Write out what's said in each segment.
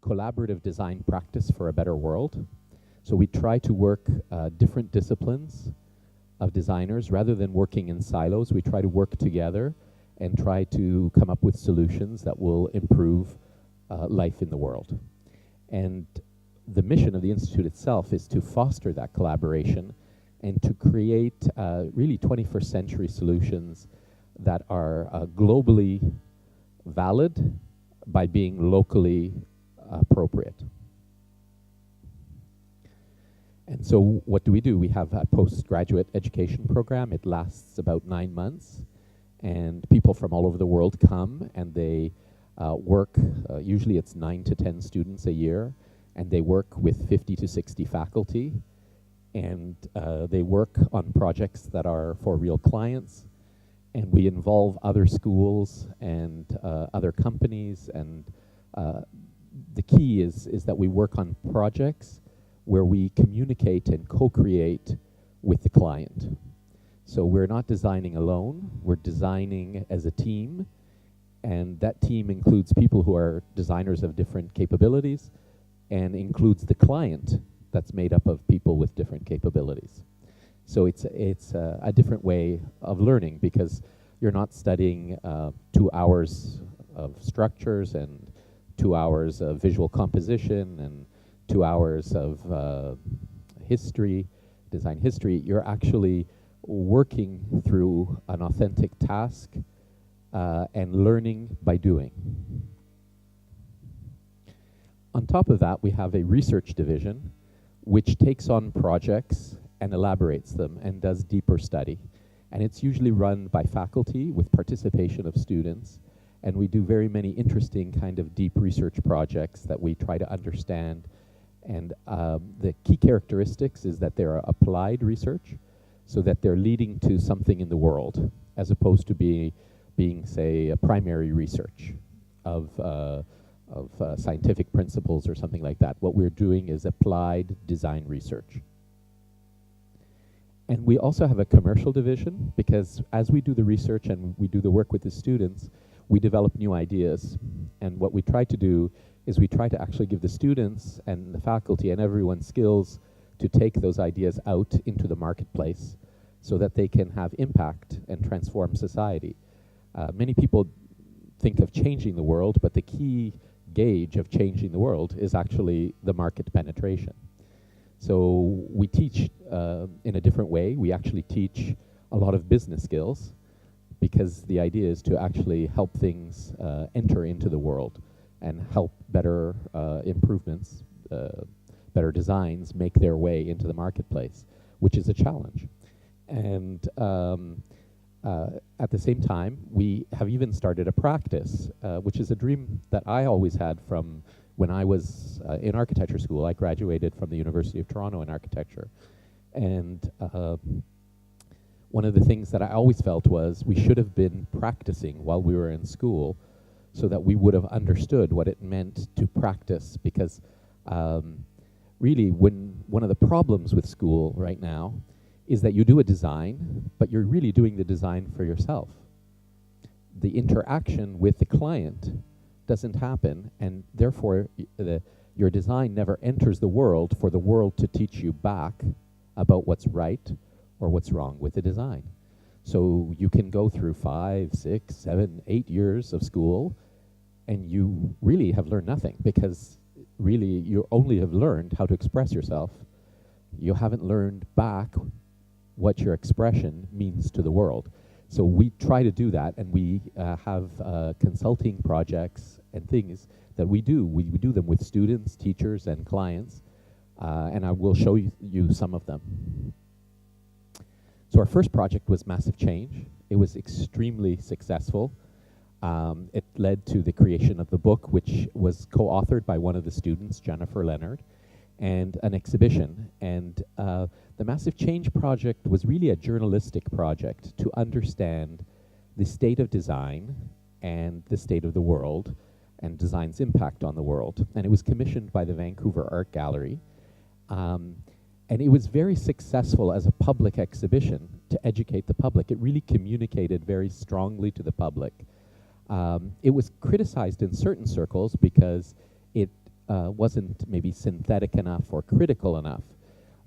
collaborative design practice for a better world. So we try to work different disciplines of designers. Rather than working in silos, we try to work together and try to come up with solutions that will improve life in the world. And the mission of the Institute itself is to foster that collaboration and to create really 21st century solutions that are globally valid by being locally appropriate. And so what do? We have a postgraduate education program. It lasts about 9 months. And people from all over the world come and they work, usually it's 9 to 10 students a year, and they work with 50 to 60 faculty. And they work on projects that are for real clients. And we involve other schools and other companies. And the key is that we work on projects where we communicate and co-create with the client. So we're not designing alone, we're designing as a team, and that team includes people who are designers of different capabilities and includes the client that's made up of people with different capabilities. So it's a different way of learning because you're not studying 2 hours of structures and 2 hours of visual composition and 2 hours of history, design history. You're actually working through an authentic task and learning by doing. On top of that, we have a research division which takes on projects and elaborates them and does deeper study. And it's usually run by faculty with participation of students. And we do very many interesting kind of deep research projects that we try to understand. And the key characteristics is that they're applied research, so that they're leading to something in the world, as opposed to being, say, a primary research of scientific principles or something like that. What we're doing is applied design research. And we also have a commercial division, because as we do the research and we do the work with the students, we develop new ideas. And what we try to do is we try to actually give the students and the faculty and everyone skills to take those ideas out into the marketplace so that they can have impact and transform society. Many people think of changing the world, but the key gauge of changing the world is actually the market penetration. So we teach in a different way. We actually teach a lot of business skills, because the idea is to actually help things enter into the world and help better improvements, better designs make their way into the marketplace, which is a challenge. And at the same time, we have even started a practice, which is a dream that I always had from when I was in architecture school. I graduated from the University of Toronto in architecture. And one of the things that I always felt was we should have been practicing while we were in school so that we would have understood what it meant to practice, because really one of the problems with school right now is that you do a design, but you're really doing the design for yourself. The interaction with the client doesn't happen, and therefore your design never enters the world for the world to teach you back about what's right or what's wrong with the design. So you can go through 5, 6, 7, 8 years of school, and you really have learned nothing, because really you only have learned how to express yourself. You haven't learned back what your expression means to the world. So we try to do that, and we have consulting projects and things that we do. We do them with students, teachers, and clients, and I will show you some of them. So our first project was Massive Change. It was extremely successful. It led to the creation of the book, which was co-authored by one of the students, Jennifer Leonard, and an exhibition. And the Massive Change project was really a journalistic project to understand the state of design and the state of the world and design's impact on the world. And it was commissioned by the Vancouver Art Gallery. And it was very successful as a public exhibition to educate the public. It really communicated very strongly to the public. It was criticized in certain circles because it wasn't maybe synthetic enough or critical enough.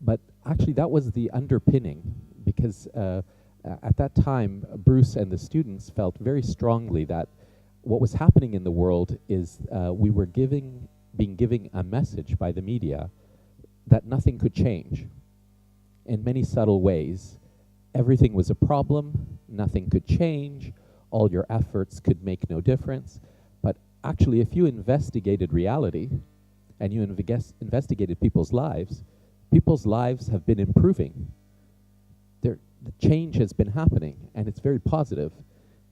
But actually that was the underpinning, because at that time, Bruce and the students felt very strongly that what was happening in the world is we were being given a message by the media that nothing could change. In many subtle ways, everything was a problem, nothing could change, all your efforts could make no difference. But actually, if you investigated reality and you investigated people's lives have been improving. The change has been happening, and it's very positive.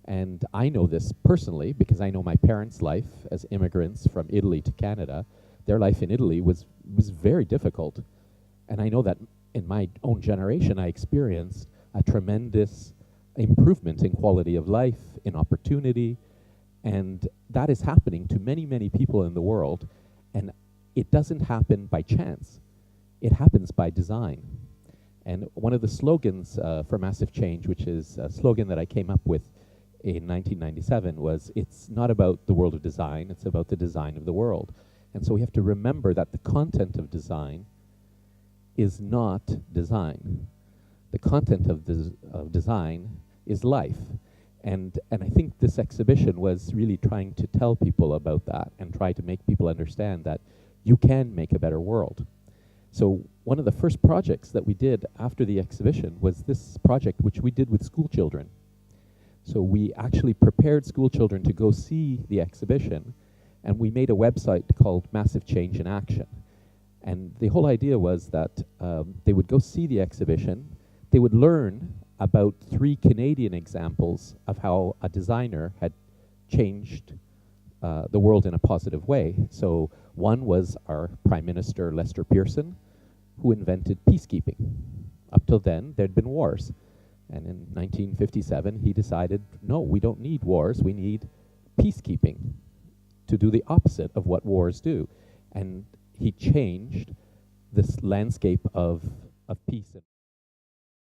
And I know this personally because I know my parents' life as immigrants from Italy to Canada. Their life in Italy was very difficult. And I know that in my own generation, I experienced a tremendous improvement in quality of life, in opportunity, and that is happening to many, many people in the world. And it doesn't happen by chance. It happens by design. And one of the slogans for Massive Change, which is a slogan that I came up with in 1997, was, it's not about the world of design, it's about the design of the world. And so we have to remember that the content of design is not design. The content of design is life. And I think this exhibition was really trying to tell people about that and try to make people understand that you can make a better world. So one of the first projects that we did after the exhibition was this project which we did with school children. So we actually prepared school children to go see the exhibition, and we made a website called Massive Change in Action. And the whole idea was that they would go see the exhibition, they would learn about 3 Canadian examples of how a designer had changed the world in a positive way. So one was our Prime Minister, Lester Pearson, who invented peacekeeping. Up till then, there'd been wars. And in 1957, he decided, no, we don't need wars, we need peacekeeping to do the opposite of what wars do. And he changed this landscape of peace.